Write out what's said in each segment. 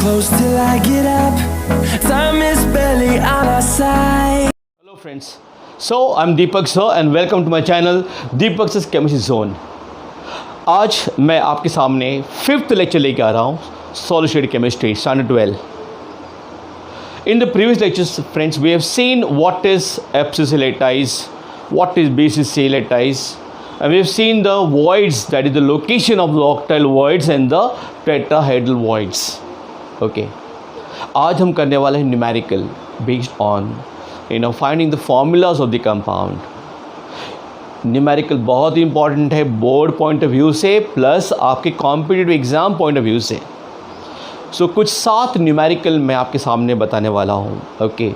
close till I get up. Time is barely on our side. Hello friends, so I'm Deepak sir and welcome to my channel Deepak's Chemistry Zone. आज मैं आपके सामने 5th lecture लेके आ रहा हूँ solid chemistry standard 12. In the previous lectures friends, we have seen what is FCC lattice, what is BCC lattice, and we have seen the voids, that is the location of the octal voids and the tetrahedral voids. Okay, आज हम करने वाले हैं numerical based on finding the formulas of the compound. Numerical बहुत ही important है board point of view से plus आपके competitive exam point of view से. सो कुछ 7 न्यूमेरिकल मैं आपके सामने बताने वाला हूँ. Okay,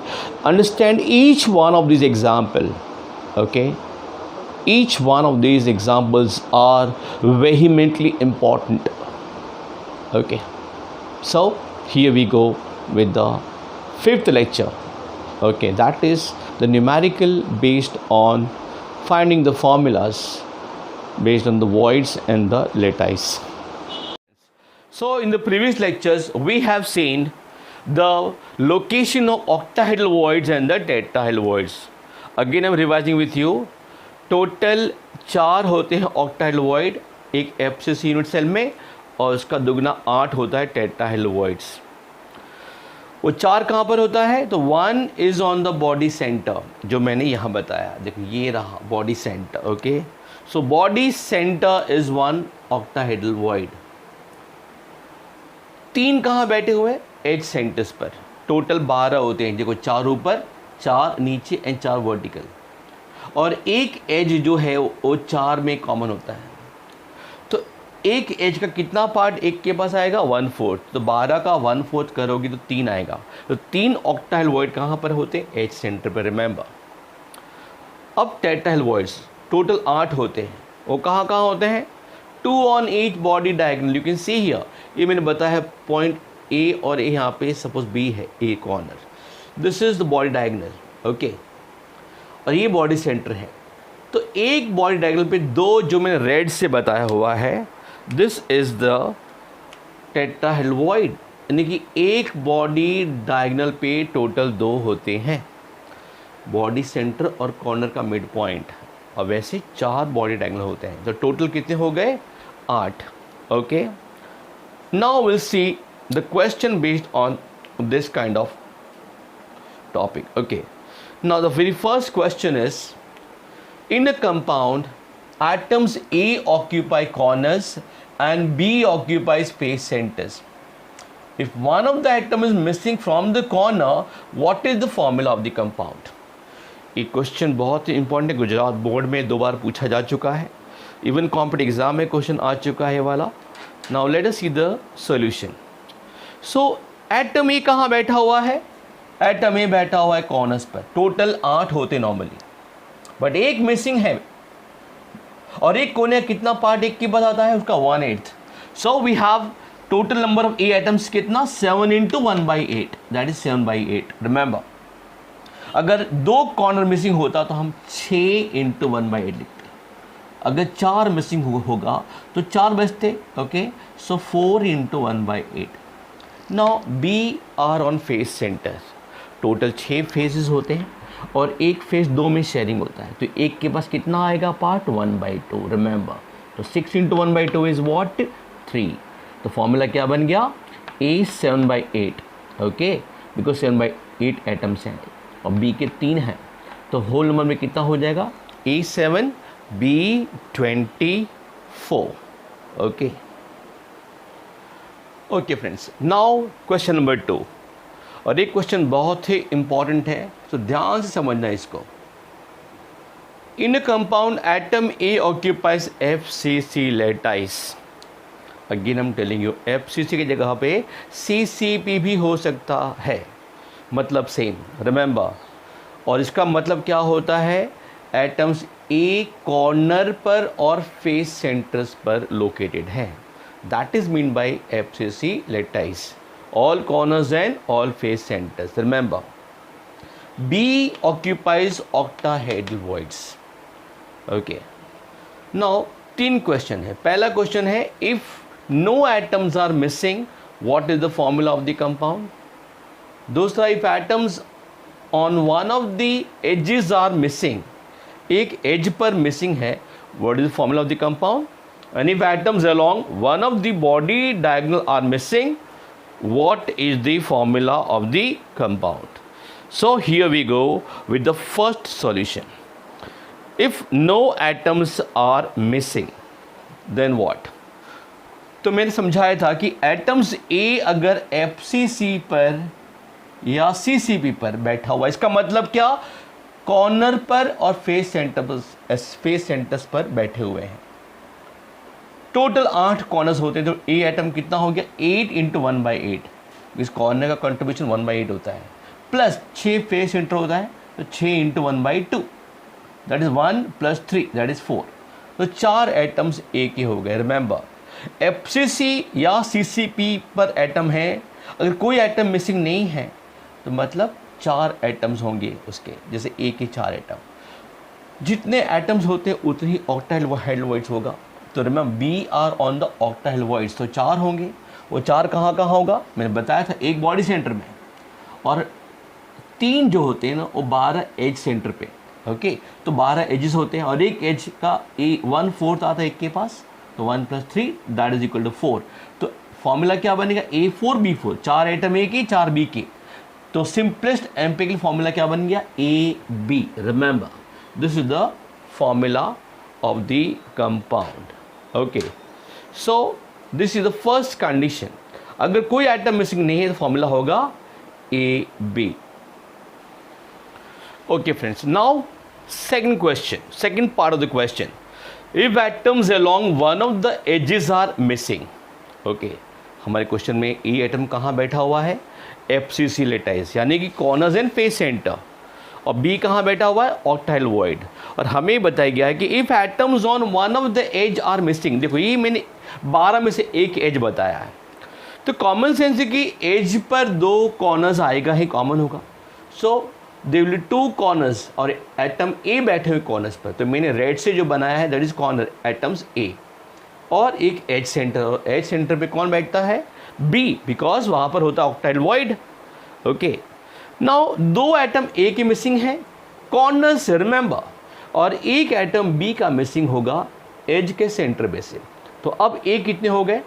understand each one of this example. Okay, each one of these examples are vehemently important. Okay, so here we go with the 5th lecture. Okay, that is the numerical based on finding the formulas based on the voids and the lattice. So in the previous lectures we have seen the location of octahedral voids and the tetrahedral voids. Again I'm revising with you. Total 4 होते हैं octahedral void एक FCC unit cell में और उसका दुगना 8 होता है tetrahedral voids. वो 4 कहाँ पर होता है? तो 1 is on the body centre, जो मैंने यहाँ बताया. देखो ये रहा body centre. Okay, so body centre is 1 octahedral void. 3 कहाँ बैठे हुए? एज सेंटर्स पर. टोटल 12 होते हैं. देखो 4 ऊपर, 4 नीचे एंड 4 वर्टिकल. और एक एज जो है वो 4 में कॉमन होता है. तो एक एज का कितना पार्ट एक के पास आएगा? 1/4. तो 12 का 1/4 करोगे तो 3 आएगा. तो 3 ऑक्टाहेड्रल वॉइड कहाँ पर होते हैं? एज सेंटर पर. रिमेंबर, अब टेट्राहेड्रल वॉइड्स टोटल 8 होते हैं. वो कहाँ कहाँ होते हैं? 2 on each body diagonal. You can see here, ये मैंने बताया है पॉइंट ए और ए यहाँ पे सपोज बी है a corner. This is the body diagonal. Okay, और ये बॉडी सेंटर है. तो एक बॉडी डायगोनल पे 2 जो मैंने रेड से बताया हुआ है, this is the tetrahedral void. यानी कि एक बॉडी डायगोनल पे टोटल 2 होते हैं, बॉडी सेंटर और कॉर्नर का मिड पॉइंट. और वैसे 4 बॉडी डायगोनल होते हैं. तो टोटल कितने हो गए? 8. Okay, now will see the question based on this kind of topic. Okay, now the very first question is, in a compound atoms A occupy corners and B occupies face centers. If one of the atom is missing from the corner, what is the formula of the compound? ये question बहुत ही important है. Gujarat board में 2 बार पूछा जा चुका है. Even competitive exam में question आ चुका है वाला. Now let us see the solution. So atom A कहाँ बैठा हुआ है? एटम ए बैठा हुआ है कॉर्नर्स पर. टोटल 8 होते नॉर्मली, बट एक मिसिंग है. और एक कोने कितना पार्ट एक के पास आता है? उसका 1/8. So we have total number of A atoms कितना? 7 × 1/8, दैट इज 7/8. रिमेंबर, अगर 2 कॉर्नर मिसिंग होता तो हम 6 × 1/8 लिखते. अगर 4 मिसिंग होगा तो 4 बचते. Okay, so 4 × 1/8. Now B are on face centre. Total 6 faces होते हैं और एक फेस 2 में शेयरिंग होता है. तो एक के पास कितना आएगा पार्ट? 1/2. रिमेंबर, तो 6 × 1/2 इज व्हाट? 3. तो फॉर्मूला क्या बन गया? A 7/8. ओके, बिकॉज 7/8 एटम्स हैं और B के 3 हैं. तो होल नंबर में कितना हो जाएगा? A 7 B 24. Okay okay friends, now question number 2. और एक क्वेश्चन बहुत ही इंपॉर्टेंट है, तो ध्यान से समझना इसको. In a compound atom A occupies FCC lattice. Again I am telling you, FCC की जगह पे CCP भी हो सकता है, मतलब सेम. रिमेंबर, और इसका मतलब क्या होता है? एटम्स ए कॉर्नर पर और फेस सेंटर्स पर लोकेटेड है. That is mean by FCC लैटाइस. all corners and all face centers. Remember, B occupies octahedral voids. Okay, now 3 question है. पहला क्वेश्चन है, if no atoms are missing What is the formula of the compound? दोस्तों, if atoms on one of the edges are missing, एक edge पर missing है, what is the formula of the compound? And if atoms along one of the body diagonal are missing, what is the formula of the compound? So here we go with the first solution. If no atoms are missing, then what? तो मैंने समझाया था कि atoms ए अगर FCC पर या CCP पर बैठा हुआ, इसका मतलब क्या, कॉर्नर पर और फेस सेंटर्स पर बैठे हुए हैं। टोटल 8 कॉर्नर्स होते हैं, तो ए एटम कितना हो गया, 8 इंटू 1/8, इस कॉर्नर का कंट्रीब्यूशन 1/8 होता है, प्लस 6 फेस सेंटर होता है, तो 6 into 1/2, that is 1 + 3, that is 4। तो 4 एटम्स ए के हो गए। रिमेंबर, FCC या CCP पर एटम है, अगर कोई एटम मिसिंग नहीं है तो मतलब 4 एटम्स होंगे उसके, जैसे ए के 4 एटम। जितने एटम्स होते हैं उतने ही ऑक्टाहेड्रॉइड्स होगा। तो remember, B are on the octahedral voids, तो 4 होंगे। वो 4 कहाँ कहाँ होगा, मैंने बताया था, एक बॉडी सेंटर में, और 3 जो होते हैं ना वो 12 एज सेंटर पे। ओके, तो 12 एजेस होते हैं और एक एज का 1/4 आता है एक के पास, तो 1 + 3 दैट इज इक्वल टू 4। तो फॉर्मूला क्या बनेगा, A4B4, 4 एटम ए के 4 बी के। तो सिंपलेस्ट एम्पिरिकल फॉर्मूला क्या बन गया, AB। Remember, this is the formula of the compound. Okay, so this is the first condition. अगर कोई आइटम मिसिंग नहीं है तो फॉर्मूला होगा AB। Okay friends, now second question, second part of the question. If atoms along one of the edges are missing, okay, हमारे question में ए atom कहाँ बैठा हुआ है, FCC लेटाइस, यानी कि कॉर्नर्स एंड फेस सेंटर, और बी कहाँ बैठा हुआ है, ऑक्टाहेड्रॉइड। और हमें बताया गया है कि if atoms on one of the edge are missing, देखो ये मैंने 12 में से एक एज बताया है, तो कॉमन सेंस है कि एज पर 2 कॉर्नर्स आएगा ही, कॉमन होगा। सो दे विल 2 कॉर्नर्स, और एटम ए बैठे हुए कॉर्नर्स पर, तो मैंने रेड से जो बनाया है दैट इज कॉर्नर एटम्स ए, और एक एज सेंटर, और एज सेंटर पे कौन बैठता है, बी, बिकॉज वहाँ पर होता है ऑक्टाहेड्रॉइड। ओके, नाउ 2 एटम ए के मिसिंग है कॉर्नर्स, रिमेंबर, और एक एटम बी का मिसिंग होगा एज के सेंटर पे से। तो अब ए कितने हो गए,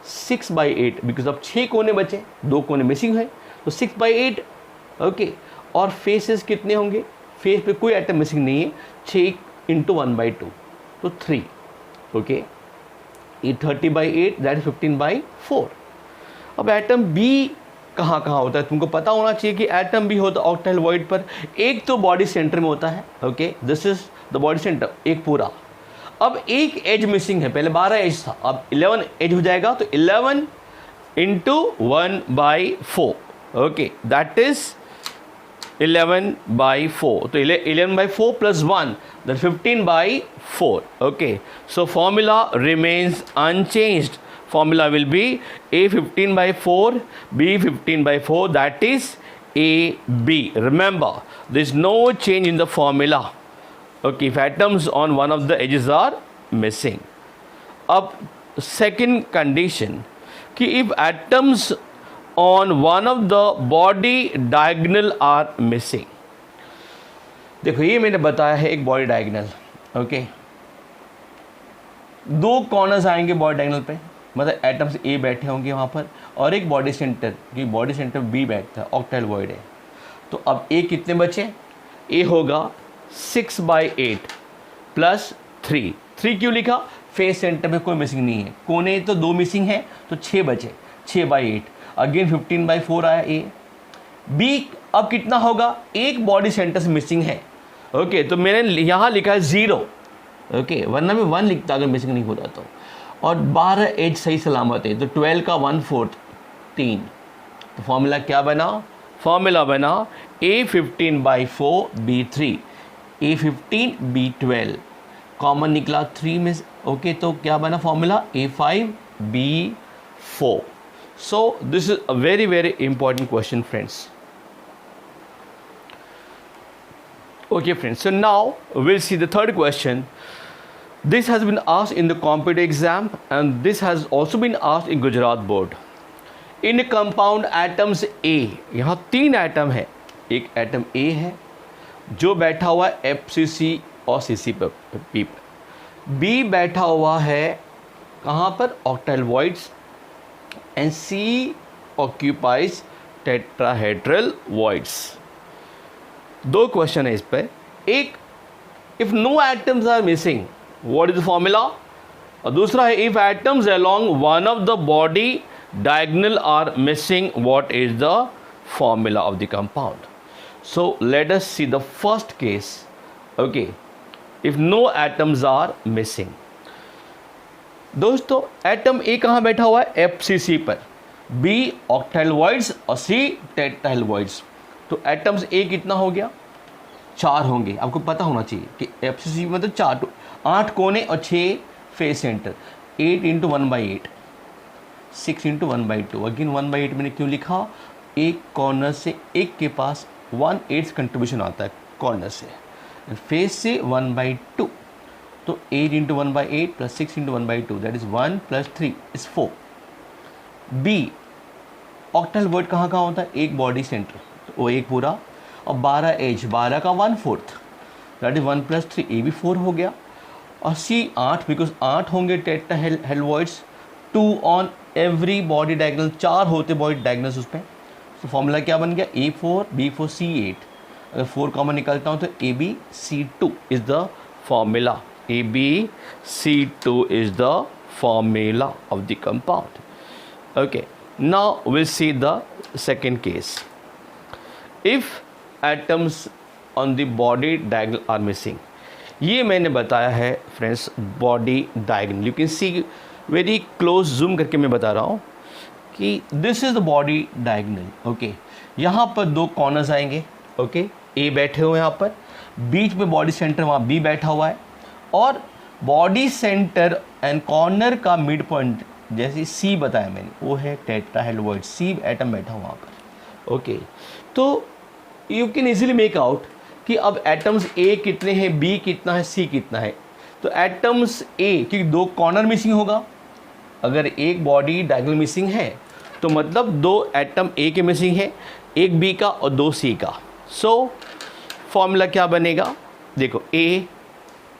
6/8, बिकॉज अब 6 कोने बचे, 2 कोने मिसिंग है, तो 6/8। ओके, और फेसेस कितने होंगे, फेस पे कोई आइटम मिसिंग नहीं है, 6 इंटू 1/2, तो 3। ओके, ये 30/8 दैट इज 15/4। अब एटम बी कहाँ कहाँ होता है, तुमको पता होना चाहिए कि एटम बी होता है ऑक्टाहेड्रॉइड पर, एक तो बॉडी सेंटर में होता है। Okay, this is the body centre, एक पूरा। अब एक एज मिसिंग है, पहले 12 एज था, अब 11 एज हो जाएगा, तो 11 इंटू 1/4, ओके, दैट इज 11/4, तो 11/4 + 1, then 15/4. Okay, so formula remains unchanged. Formula will be A 15/4, B 15/4, that is AB. Remember, there is no change in the formula. Okay, if atoms on one of the edges are missing. अब second condition कि if atoms on one of the body diagonal are missing. देखो ये मैंने बताया है एक body diagonal. Okay, 2 corners आएंगे body diagonal पे, मतलब एटम्स ए बैठे होंगे वहाँ पर, और एक बॉडी सेंटर, क्योंकि बॉडी सेंटर बी बैठता है, ऑक्टाहेड्रॉइड है। तो अब ए कितने बचे, ए होगा 6/8 + 3। 3 क्यों लिखा, फेस सेंटर में कोई मिसिंग नहीं है, कोने तो 2 मिसिंग है, तो 6 बचे, 6/8, अगेन 15/4 आया ए। बी अब कितना होगा, एक बॉडी सेंटर से मिसिंग है। ओके, तो मैंने यहाँ लिखा है 0, ओके, वरना मैं 1 लिखता अगर मिसिंग नहीं होता तो, और 12 एज सही सलामत है, तो 12 का 1/4 3। तो फॉर्मूला क्या बना, फॉर्मूला बना A 15/4 B 3, A 15 B 12, common निकला 3 में। ओके, तो क्या बना formula, A 5 B 4। So this is a very very important question, friends. Okay friends, so now we'll see the third question. This has been asked in the competitive exam and this has also been asked in Gujarat board. In compound atoms A, यहाँ 3 atom है, एक atom A है जो बैठा हुआ है FCC और CC पर, पी पर, बी बैठा हुआ है कहाँ पर, octahedral voids, and C occupies tetrahedral voids. 2 question है इस पर। एक, if no atoms are missing what is the formula, और दूसरा है if atoms along one of the body diagonal are missing what is the formula of the compound. So let us see the first case. Okay, if no atoms are missing, दोस्तों atom A कहाँ बैठा हुआ है, FCC पर, B octyl voids और सी tetrahedral voids. तो atoms ए कितना हो गया, 4 होंगे। आपको पता होना चाहिए कि FCC मतलब 4, 8 कोने और 6 फेस सेंटर, 8 × 1/8, 6 × 1/2। अगेन 1/8 मैंने क्यों लिखा, एक कॉर्नर से एक के पास 1/8 कंट्रीब्यूशन आता है कॉर्नर से, फेस से 1/2, तो 8 × 1/8 + 6 × 1/2 that is 1 + 3 is 4। B octahedral void कहाँ कहाँ होता है, एक बॉडी सेंटर, तो वो एक पूरा, और 12 एज, 12 का 1/4 दैट इज 1 + 3, ए भी 4 हो गया। और सी 8, बिकॉज 8 होंगे tetrahedral voids, 2 on every body diagonal, 4 होते बॉडी डायगोनल्स उस पर। तो फॉर्मूला क्या बन गया, A4 B4 C8। अगर 4 कॉमन निकालता हूँ तो ABC2 is the formula, ABC2 is the formula of the compound. Okay, now we'll see the second case. If atoms on the body diagonal are missing, ये मैंने बताया है friends body diagonal, you can see very close, zoom करके मैं बता रहा हूँ कि this is the body diagonal. Okay, यहाँ पर 2 कॉर्नर्स आएंगे, ओके, ए बैठे हुए हैं यहाँ पर, बीच में बॉडी सेंटर वहाँ बी बैठा हुआ है, और बॉडी सेंटर एंड कॉर्नर का मिड पॉइंट जैसे सी बताया मैंने, वो है टेट्राहेड्रल वॉइड, सी एटम बैठा वहाँ पर। ओके, तो you can easily make out कि अब एटम्स ए कितने हैं, बी कितना है, सी कितना है। तो एटम्स ए, क्योंकि 2 कॉर्नर मिसिंग होगा, अगर एक बॉडी डायगोनल मिसिंग है तो मतलब 2 एटम ए के मिसिंग है, एक बी का और 2 सी का। सो फॉर्मूला क्या बनेगा, देखो ए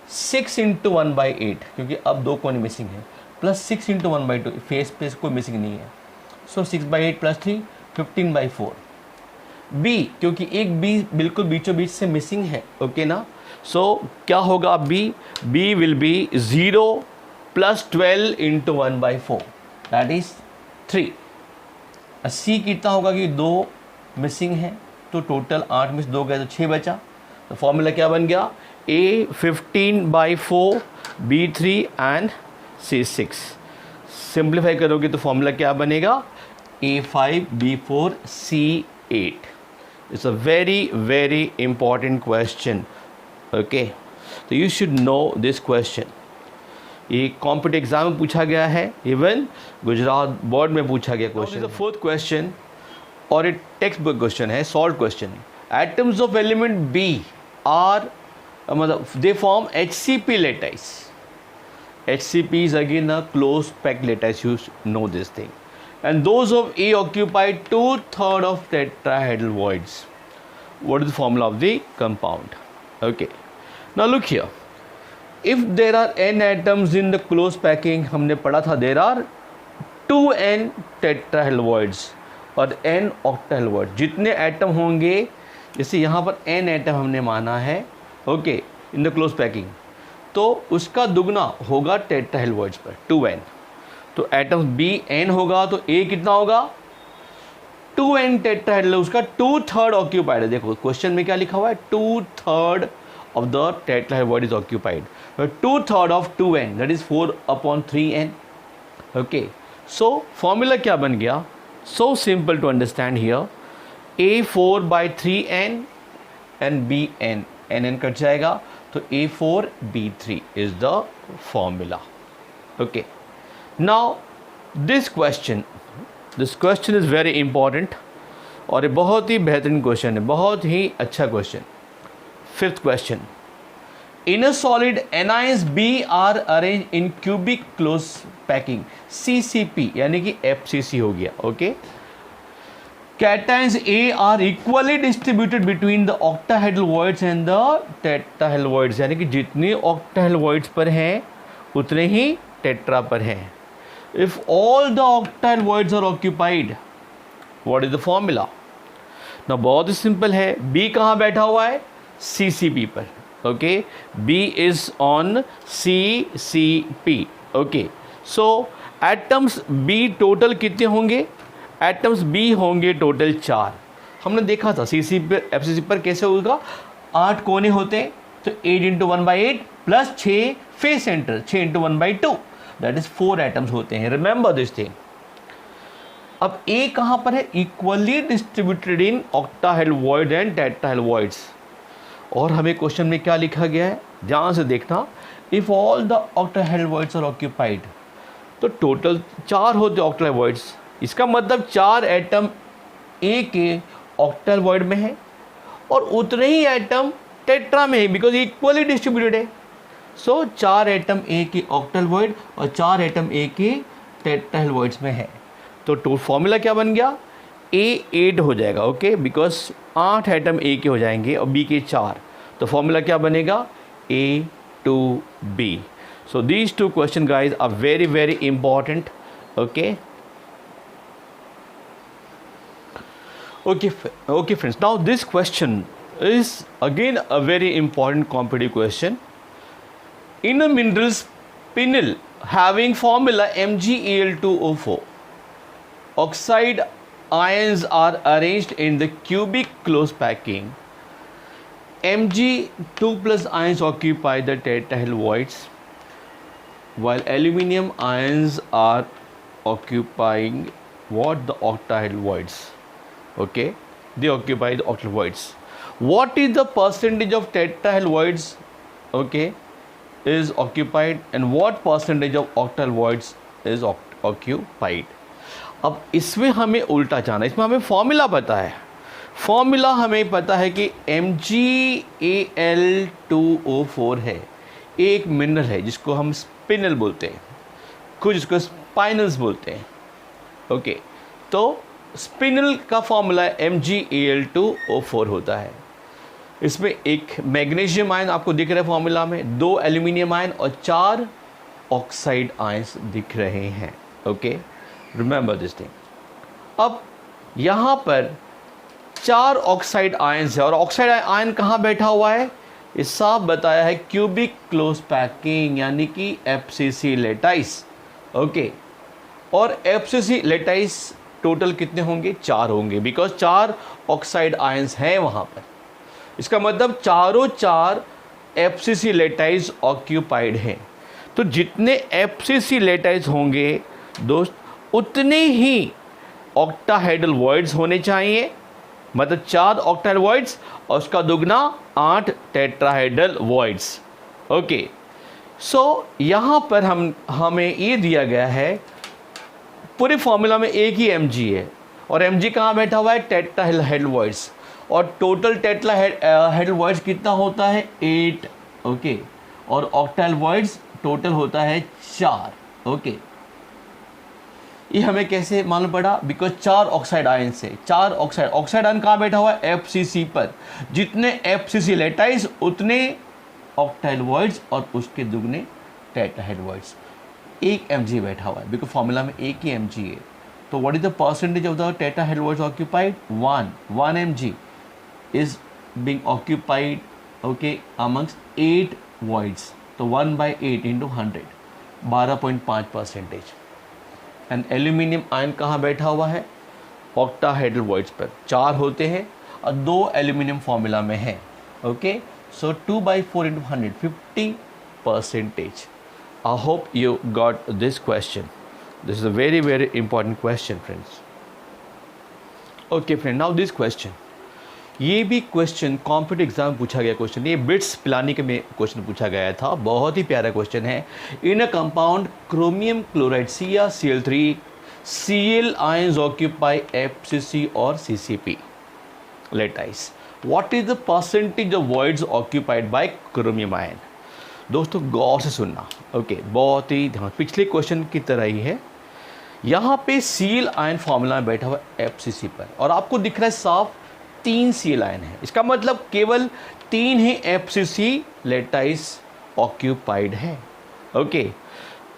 6 × 1/8, क्योंकि अब 2 कोने मिसिंग है, प्लस 6 × 1/2, फेस पे कोई मिसिंग नहीं है, सो 6/8 + 3 15/4। बी, क्योंकि एक बी बिल्कुल बीचों बीच से मिसिंग है, ओके ना, सो क्या होगा B will be 0 + 12 × 1/4 that is 3। C कितना होगा कि 2 मिसिंग है, तो टोटल 8 में से 2 गए तो 6 बचा। तो फॉर्मूला क्या बन गया, A 15/4, B3 and C6। Simplify करोगे तो फॉर्मूला क्या बनेगा, A5 B4 C8। It's a very important question. Okay, तो you should know this question. ये कॉम्पिटिटिव एग्जाम में पूछा गया है, इवन गुजरात बोर्ड में पूछा गया क्वेश्चन। फोर्थ क्वेश्चन और एक टेक्स्ट बुक क्वेश्चन है, solve question. Atoms of element B are मतलब they form HCP lattice. HCP is again a close packed lattice, you know this thing. And those of A occupy 2/3 of tetrahedral voids. What is the formula of the compound? Okay. Now look here. If there are n atoms in the close packing, हमने पढ़ा था there are 2n tetrahedral voids और n octahedral voids. जितने atom होंगे, जैसे यहाँ पर n atom हमने माना है, okay, in the close packing, तो उसका दुगना होगा टेट्राहेड्रल वॉइड्स पर 2n। तो एटम बी n होगा तो a कितना होगा, 2n टेट्राहेड्रल, उसका 2/3 ऑक्यूपाइड है। देखो क्वेश्चन में क्या लिखा हुआ है, 2/3 of the tetrahedral void is occupied, 2/3 of 2n that is 4/3n। Okay, so formula क्या बन गया, so simple to understand here, A4/3n and Bn, n cut जाएगा तो A4 B3 is the formula. Okay, now this question is very important और ये बहुत ही बेहतरीन question है, बहुत ही अच्छा question. Fifth question, In a solid, anions B are arranged in cubic close packing, CCP यानी कि FCC हो गया. Okay. Cations A are equally distributed between the octahedral voids and the tetrahedral voids, यानी कि जितने octahedral voids पर हैं उतने ही टेट्रा पर हैं. If all the octahedral voids are occupied, what is the formula? Now बहुत ही सिंपल है. B कहाँ बैठा हुआ है? CCP पर. Okay. B is on CCP. Okay. So atoms B total कितने होंगे? एटम्स B होंगे टोटल 4. हमने देखा था CC पर FCC पर कैसे होगा. 8 कोने होते हैं तो 8 into 1/8 plus 6 face centre, 6 into 1/2, that is 4 atoms होते हैं. Remember this thing. अब A कहाँ पर है? Equally distributed in octahedral void and tetrahedral voids. और हमें क्वेश्चन में क्या लिखा गया है ध्यान से देखना. If all the octahedral voids are occupied, तो टोटल 4 होते ऑक्टाहेड्रल वॉइड्स. इसका मतलब 4 एटम ए के ऑक्टाहेड्रल वॉइड में है और उतने ही एटम टेट्रा में है बिकॉज इक्वली डिस्ट्रीब्यूटेड है. सो 4 एटम ए के ऑक्टाहेड्रल वॉइड और 4 एटम ए के टेट्राहेड्रल वॉइड्स में है. तो फॉर्मूला क्या बन गया? A8 हो जाएगा. ओके. बिकॉज 8 एटम ए के हो जाएंगे और बी के 4. तो फॉर्मूला क्या बनेगा? A2B. So these 2 question guys are very very important. Okay. Okay friends, now this question is again a very important competitive question. In a mineral spinel having formula MgAl2O4, oxide ions are arranged in the cubic close packing. Mg2 plus ions occupy the tetrahedral voids while aluminium ions are occupying what? The octahedral voids. Okay, they occupy the octahedral voids. What is the percentage of tetrahedral voids, okay, is occupied and what percentage of octahedral voids is occupied? अब इसमें हमें उल्टा जाना. इसमें हमें formula पता है. Formula हमें पता है कि MgAl2O4 है. एक मिनरल है जिसको हम स्पिनल बोलते हैं, कुछ इसको स्पाइनल्स बोलते हैं. ओके. तो स्पिनल का फॉर्मूला MgAl2O4 होता है. इसमें एक मैग्नीशियम आयन आपको दिख रहा है फॉर्मूला में, 2 एल्यूमिनियम आयन और 4 ऑक्साइड आयंस दिख रहे हैं. ओके. Remember this thing. अब यहाँ पर 4 ऑक्साइड आयंस है और ऑक्साइड आयन कहाँ बैठा हुआ है? इस साफ बताया है क्यूबिक क्लोज पैकिंग यानी कि FCC लेटाइस. ओके. और FCC लेटाइस टोटल कितने होंगे? 4 होंगे बिकॉज 4 ऑक्साइड आयंस हैं वहाँ पर. इसका मतलब चारों 4 FCC लेटाइस ऑक्यूपाइड हैं. तो जितने FCC लेटाइस होंगे दोस्त उतने ही ऑक्टाहेड्रल वॉइड्स होने चाहिए. मतलब 4 ऑक्टाहेड्रल वॉइड्स और उसका दुगना 8 टेट्राहेड्रल वॉइड्स. ओके. सो यहाँ पर हमें ये दिया गया है पूरे फॉर्मूला में एक ही Mg है और Mg कहाँ बैठा हुआ है? Tetrahedral voids. और टोटल टेट्राहेड्रल वॉइड्स कितना होता है? 8. ओके. और ऑक्टाहेड्रल वॉइड्स टोटल होता है 4. ओके. ये हमें कैसे मालूम पड़ा? बिकॉज 4 ऑक्साइड आयन से 4 ऑक्साइड आयन कहाँ बैठा हुआ है? FCC पर. जितने FCC लेटाइस उतने ऑक्टाहेड्रल वॉइड्स और उसके दुगने टेट्राहेड्रल वॉइड्स. एक Mg बैठा हुआ है बिकॉज फॉर्मूला में एक ही Mg है. तो what is the percentage of the tetrahedral voids occupied? 1 Mg is being occupied. Okay. Amongst 8 voids. तो 1/8 इंटू 100, 12.5%. एंड एल्यूमिनियम आयन कहाँ बैठा हुआ है? ऑक्टाहेड्रल वॉइड्स पर. 4 होते हैं और 2 एल्यूमिनियम फॉर्मूला में है. Okay. So 2/4 into 100, 50%. I hope you got this question. This is a very very important question friends. Okay friend, now this question. ये भी क्वेश्चन कॉम्पिटिटिव एग्जाम पूछा गया क्वेश्चन. ये बिट्स पिलानी के में क्वेश्चन पूछा गया था. बहुत ही प्यारा क्वेश्चन है. In a compound chromium chloride CrCl3, Cl ions occupy FCC और CCP lattice. What is the percentage of voids occupied by chromium ion? दोस्तों गौर से सुनना, ओके, बहुत ही ध्यान, पिछले क्वेश्चन की तरह ही है। यहाँ पे Cl आयन फॉर्मूला में बैठा हुआ FCC पर, और आपको दिख रहा है साफ 3 Cl आयन है, इसका मतलब केवल 3 ही FCC लेटाइस ऑक्यूपाइड है। ओके,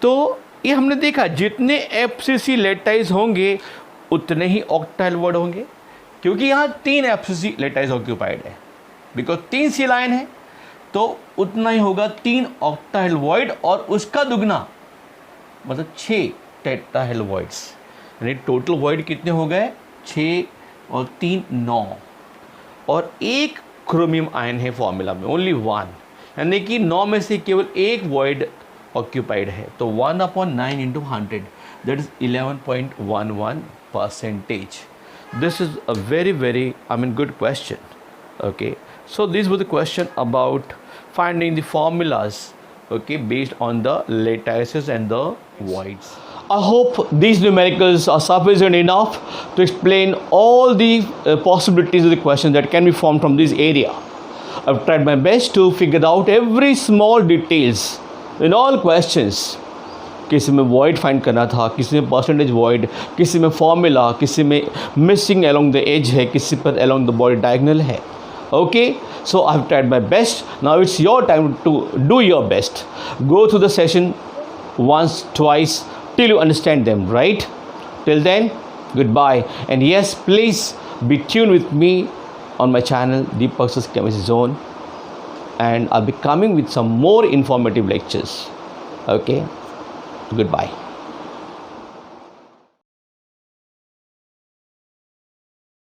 तो ये हमने देखा जितने FCC लेटाइस होंगे उतने ही ऑक्टाइल वर्ड होंगे, क्योंकि यहाँ 3 FCC लेटाइस ऑक्यूपाइड है, बिकॉज 3 Cl आयन है तो उतना ही होगा 3 ऑक्टाइल वॉइड, और उसका दुगना मतलब 6 टेट्राहेल वॉइड्स, यानी टोटल वॉइड कितने हो गए 6 और 3 9, और एक क्रोमियम आयन है फॉर्मूला में, ओनली 1, यानी कि 9 में से केवल एक वॉइड ऑक्यूपाइड है, तो 1/9 × 100 that is 11.11%. This is a very good question. Okay, so these were the question about finding the formulas, okay, based on the lattices and the voids. I hope these numericals are sufficient enough to explain all the possibilities of the questions that can be formed from this area. I've tried my best to figure out every small details in all questions. किसी में void find करना था, किसी में percentage void, किसी में formula, किसी में missing along the edge है, किसी पर along the body diagonal है. Okay, so I've tried my best. Now it's your time to do your best. Go through the session once, twice, till you understand them, right? Till then, goodbye. And yes, please be tuned with me on my channel, Deepak's Chemistry Zone. And I'll be coming with some more informative lectures. Okay, goodbye.